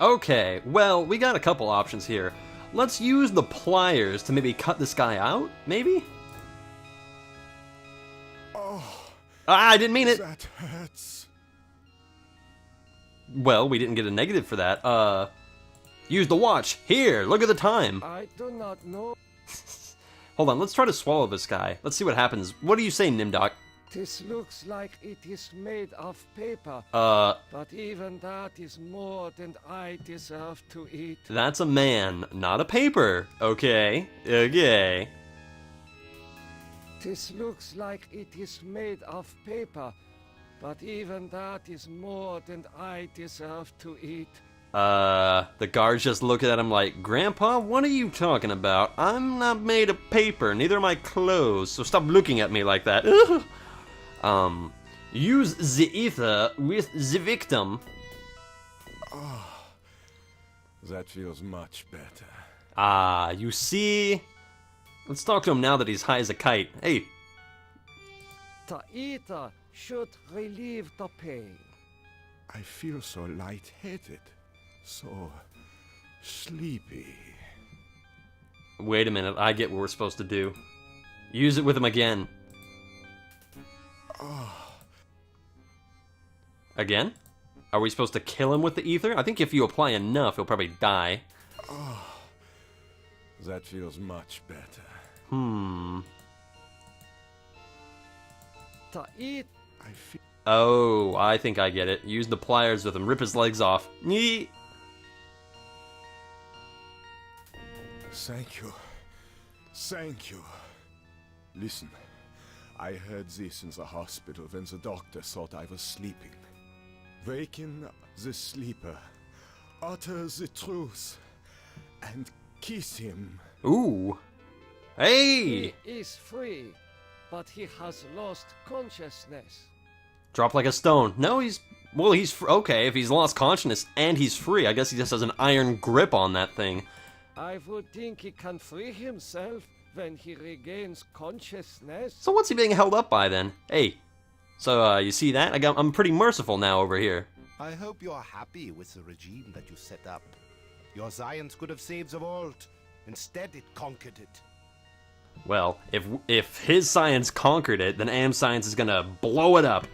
Okay, well, we got a couple options here. Let's use the pliers to maybe cut this guy out, maybe? Oh, I didn't mean it! that hurts. Well, we didn't get a negative for that. Use the watch. Here, look at the time. I do not know. Hold on, let's try to swallow this guy. Let's see what happens. What do you say, Nimdok? This looks like it is made of paper. But even that is more than I deserve to eat. That's a man, not a paper. Okay, okay. This looks like it is made of paper. But even that is more than I deserve to eat. The guards just look at him like, Grandpa, what are you talking about? I'm not made of paper, neither are my clothes, so stop looking at me like that. Use the ether with the victim. Oh, that feels much better. Ah, you see? Let's talk to him now that he's high as a kite. Hey. The ether should relieve the pain. I feel so lightheaded, so sleepy. Wait a minute, I get what we're supposed to do. Use it with him again. Oh. Again? Are we supposed to kill him with the ether? I think if you apply enough, he'll probably die. Oh, that feels much better. The ether. I feel. Oh, I think I get it. Use the pliers with him. Rip his legs off. Nyeh. Thank you. Thank you. Listen, I heard this in the hospital when the doctor thought I was sleeping. Waken the sleeper, utter the truth, and kiss him. Ooh. Hey! He is free, but he has lost consciousness. Drop like a stone. No, he's... Well, he's... Okay, if he's lost consciousness and he's free, I guess he just has an iron grip on that thing. I would think he can free himself when he regains consciousness. So what's he being held up by, then? Hey. So, you see that? I'm pretty merciful now over here. I hope you're happy with the regime that you set up. Your science could have saved the world. Instead, it conquered it. Well, if his science conquered it, then AM science is gonna blow it up.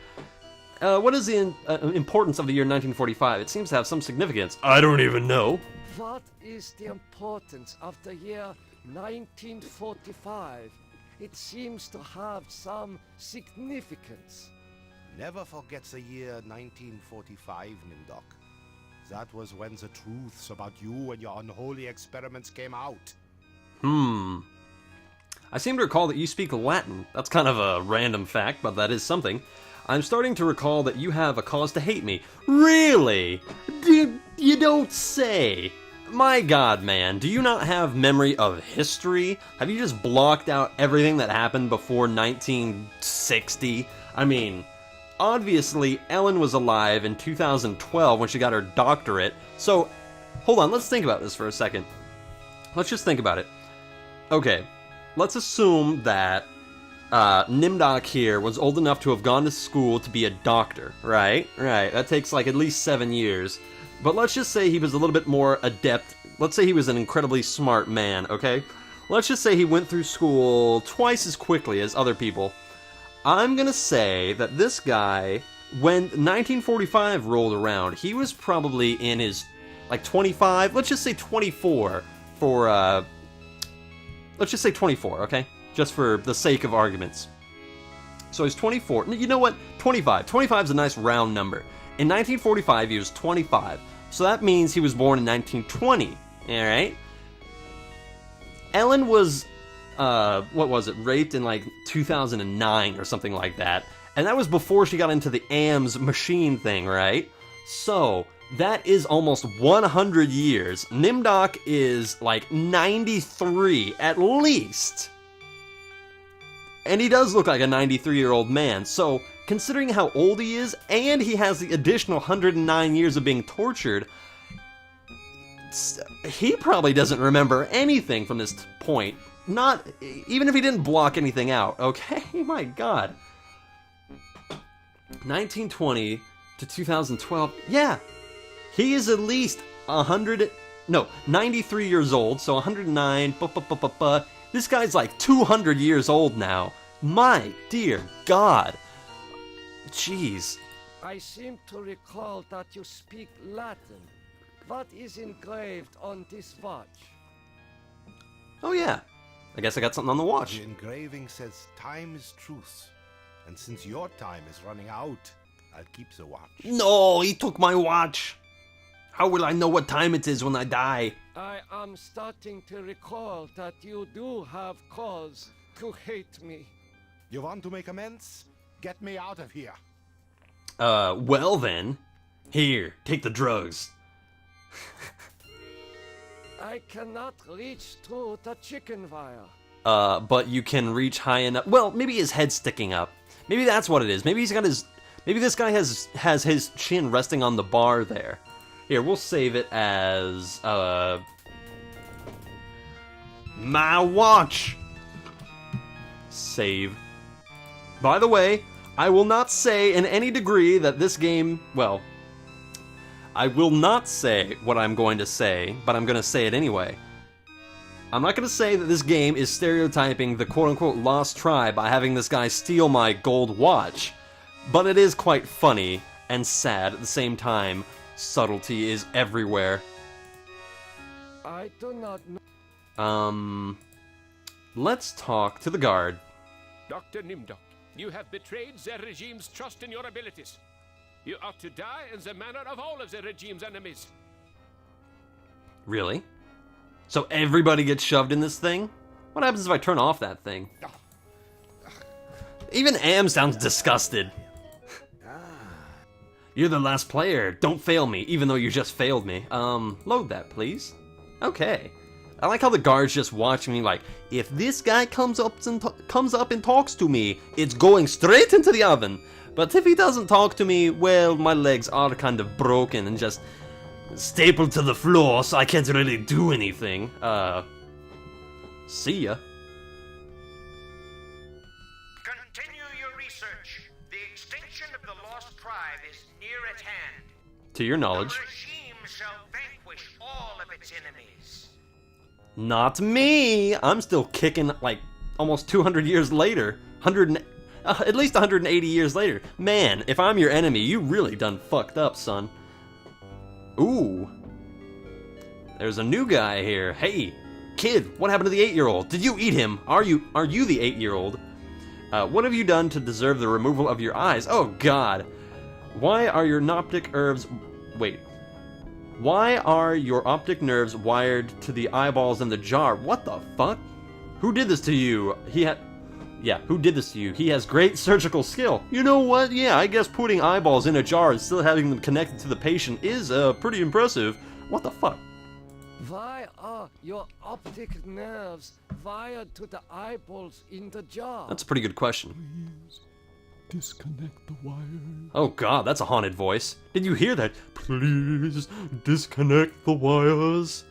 What is the importance of the year 1945? It seems to have some significance. I don't even know. What is the importance of the year 1945? It seems to have some significance. Never forget the year 1945, Nimdok. That was when the truths about you and your unholy experiments came out. I seem to recall that you speak Latin. That's kind of a random fact, but that is something. I'm starting to recall that you have a cause to hate me. Really? You don't say. My god, man, do you not have memory of history? Have you just blocked out everything that happened before 1960? I mean, obviously, Ellen was alive in 2012 when she got her doctorate, so, hold on, let's think about this for a second. Let's just think about it. Okay, let's assume that Nimdok here was old enough to have gone to school to be a doctor, right? Right, that takes like at least 7 years. But let's just say he was a little bit more adept. Let's say he was an incredibly smart man, okay? Let's just say he went through school twice as quickly as other people. I'm gonna say that this guy, when 1945 rolled around, he was probably in his, like, 25, let's just say 24 for, let's just say 24, okay? Just for the sake of arguments. So he's 24. You know what? 25. 25 is a nice round number. In 1945, he was 25. So that means he was born in 1920. Alright? Ellen was, what was it? Raped in like 2009 or something like that. And that was before she got into the AMS machine thing, right? So, that is almost 100 years. Nimdok is like 93 at least. And he does look like a 93-year-old man, so considering how old he is, and he has the additional 109 years of being tortured, he probably doesn't remember anything from this point. Not, even if he didn't block anything out, okay? My god. 1920 to 2012, yeah. He is at least 93 years old, so 109, This guy's like 200 years old now. My dear God. Jeez. I seem to recall that you speak Latin. What is engraved on this watch? Oh yeah. I guess I got something on the watch. The engraving says time is truth. And since your time is running out, I'll keep the watch. No, he took my watch. How will I know what time it is when I die? I am starting to recall that you do have cause to hate me. You want to make amends? Get me out of here. Well then. Here, take the drugs. I cannot reach through the chicken wire. But you can reach high enough. Well, maybe his head's sticking up. Maybe that's what it is. Maybe he's got his. Maybe this guy has his chin resting on the bar there. Here, we'll save it as my watch. Save. By the way, I will not say in any degree that this game. Well, I will not say what I'm going to say, but I'm going to say it anyway. I'm not going to say that this game is stereotyping the quote-unquote lost tribe by having this guy steal my gold watch, but it is quite funny and sad at the same time. Subtlety is everywhere. I do not know. Let's talk to the guard. Dr. Nimdok, you have betrayed the regime's trust in your abilities. You ought to die in the manner of all of the regime's enemies. Really? So everybody gets shoved in this thing? What happens if I turn off that thing? Even Am sounds disgusted. You're the last player. Don't fail me, even though you just failed me. Load that, please. Okay. I like how the guard's just watching me like, if this guy comes up and talks to me, it's going straight into the oven. But if he doesn't talk to me, well, my legs are kind of broken and just stapled to the floor, so I can't really do anything. See ya. Continue your research. The extinction of the lost tribe is near at hand. To your knowledge. The regime shall vanquish all of its enemies. Not me! I'm still kicking, like, almost 200 years later. At least 180 years later. Man, if I'm your enemy, you really done fucked up, son. Ooh. There's a new guy here. Hey, kid, what happened to the 8-year-old? Did you eat him? Are you the 8-year-old? What have you done to deserve the removal of your eyes? Oh, God. Why are your optic nerves... Wait. Why are your optic nerves wired to the eyeballs in the jar? What the fuck? Who did this to you? Who did this to you? He has great surgical skill. You know what? Yeah, I guess putting eyeballs in a jar and still having them connected to the patient is, pretty impressive. What the fuck? Why are your optic nerves wired to the eyeballs in the jar? That's a pretty good question. Please disconnect the wires. Oh God, that's a haunted voice. Did you hear that? Please disconnect the wires.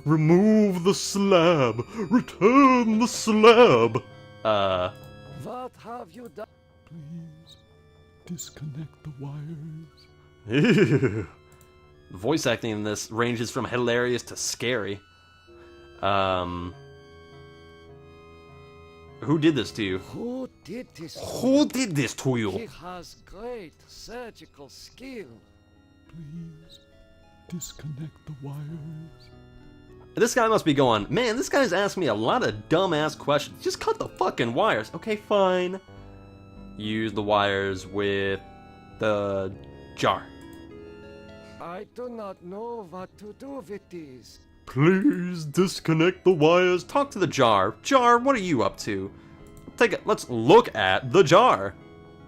Remove the slab. Return the slab. What have you done? Please disconnect the wires. Ew. The voice acting in this ranges from hilarious to scary. Who did this to you? Who did this? Who did this to He you? has great surgical skill. Please disconnect the wires. This guy must be going, man, this guy's asking me a lot of dumbass questions. Just cut the fucking wires. Okay, fine. Use the wires with the jar. I do not know what to do with these. Please disconnect the wires. Talk to the jar. Jar, what are you up to? Let's look at the jar.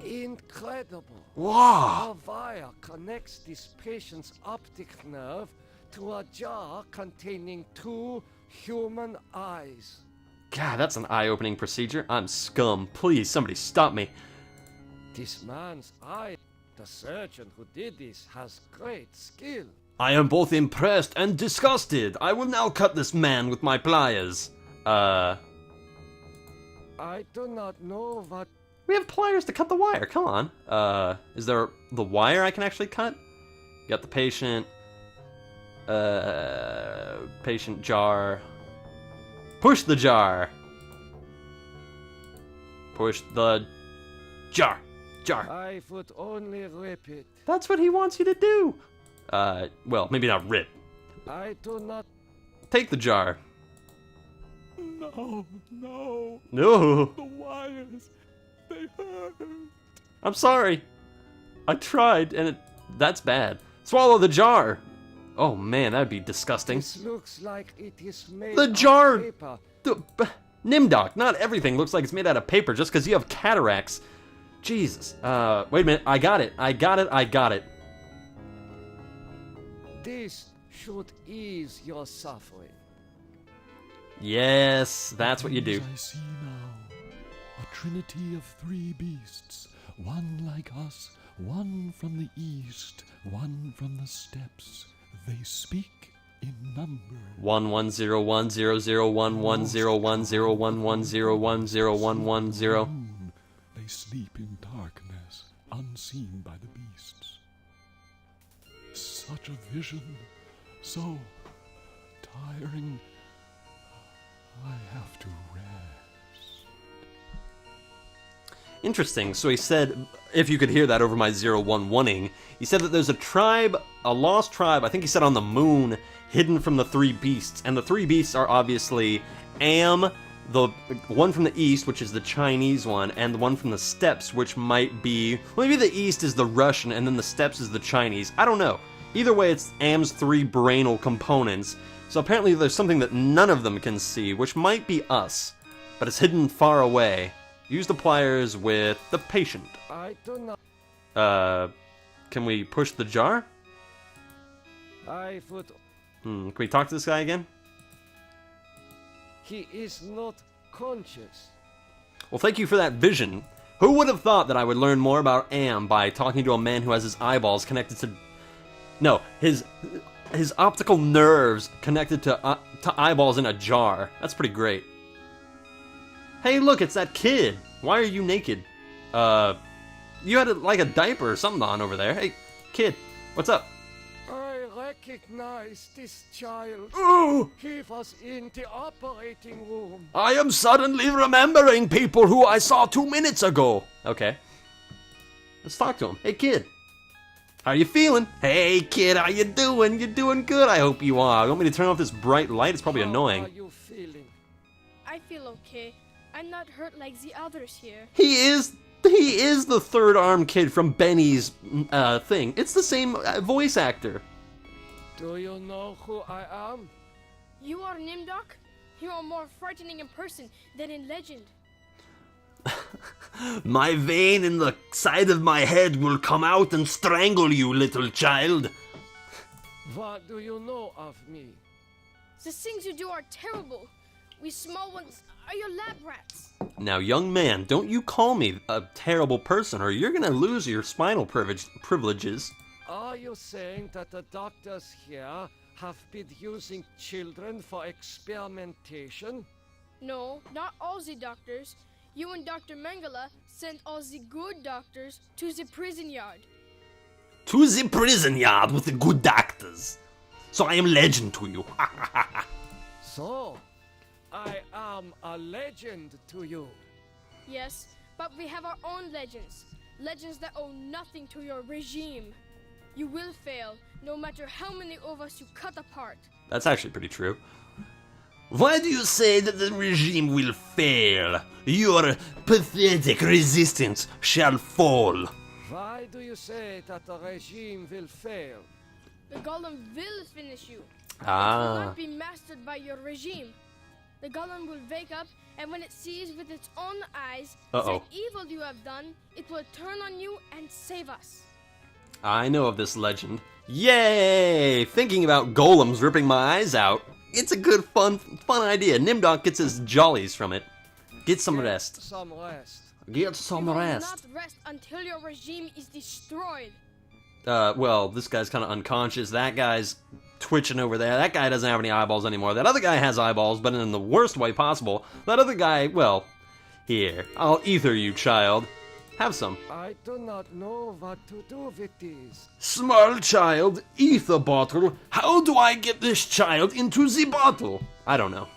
Incredible. Wow. A wire connects this patient's optic nerve to a jar containing 2 human eyes. God, that's an eye-opening procedure. I'm scum. Please, somebody stop me. This man's eye, the surgeon who did this, has great skill. I am both impressed and disgusted. I will now cut this man with my pliers. I do not know what... We have pliers to cut the wire, come on. Is there the wire I can actually cut? Got the patient. Patient jar. Push the jar. Push the jar. Jar. I would only rip it. That's what he wants you to do. Well, maybe not rip. I do not. Take the jar. No, no, No. the wires, they hurt. I'm sorry. I tried, and that's bad. Swallow the jar. Oh man, that'd be disgusting. This looks like it is made The of jar. paper. Nimdok, not everything looks like it's made out of paper just because you have cataracts. Jesus. Wait a minute. I got it. I got it. This should ease your suffering. Yes, that's what you do. I see now a trinity of three beasts, one like us, one from the east, one from the steppes. They speak in numbers. 1101001010110110110110. They sleep in darkness, unseen by the beasts. Such a vision, so tiring. I have to rest. Interesting. So he said, if you could hear that over my 011ing, he said that there's a tribe, a lost tribe, I think he said on the moon, hidden from the three beasts. And the three beasts are obviously Am, the one from the east, which is the Chinese one, and the one from the steppes, which might be, maybe the east is the Russian, and then the steppes is the Chinese. I don't know. Either way, it's Am's three brainal components. So apparently there's something that none of them can see, which might be us, but it's hidden far away. Use the pliers with the patient. I do not. Can we push the jar? I would. Can we talk to this guy again? He is not conscious. Well, thank you for that vision. Who would have thought that I would learn more about Am by talking to a man who has his eyeballs connected to... No, his optical nerves connected to eyeballs in a jar. That's pretty great. Hey, look, it's that kid. Why are you naked? You had like a diaper or something on over there. Hey, kid, what's up? I recognize this child. Ooh, He was in the operating room. I am suddenly remembering people who I saw 2 minutes ago. Okay. Let's talk to him. Hey, kid. How you feeling? Hey, kid, how you doing? You doing good? I hope you are. You want me to turn off this bright light? It's probably annoying. How are you feeling? I feel okay. I'm not hurt like the others here. He is the third arm kid from Benny's thing. It's the same voice actor. Do you know who I am? You are Nimdok? You are more frightening in person than in legend. My vein in the side of my head will come out and strangle you, little child. What do you know of me? The things you do are terrible. We small ones are your lab rats. Now, young man, don't you call me a terrible person or you're gonna lose your spinal privileges. Are you saying that the doctors here have been using children for experimentation? No, not all the doctors. You and Dr. Mengele sent all the good doctors to the prison yard. To the prison yard with the good doctors. So I am legend to you. So, I am a legend to you. Yes, but we have our own legends. Legends that owe nothing to your regime. You will fail, no matter how many of us you cut apart. That's actually pretty true. Why do you say that the regime will fail? Your pathetic resistance shall fall. Why do you say that the regime will fail? The golem will finish you. It will Ah. not be mastered by your regime. The golem will wake up, and when it sees with its own eyes Uh-oh. the evil you have done, it will turn on you and save us. I know of this legend. Yay! Thinking about golems ripping my eyes out. It's a good, fun idea. Nimdok gets his jollies from it. Get some rest. Some rest. Get some You will rest. not rest until your regime is destroyed. Well, this guy's kind of unconscious. That guy's twitching over there. That guy doesn't have any eyeballs anymore. That other guy has eyeballs, but in the worst way possible. That other guy, well, here, I'll ether you, child. Have some. I do not know what to do with these. Small child, ether bottle. How do I get this child into the bottle? I don't know.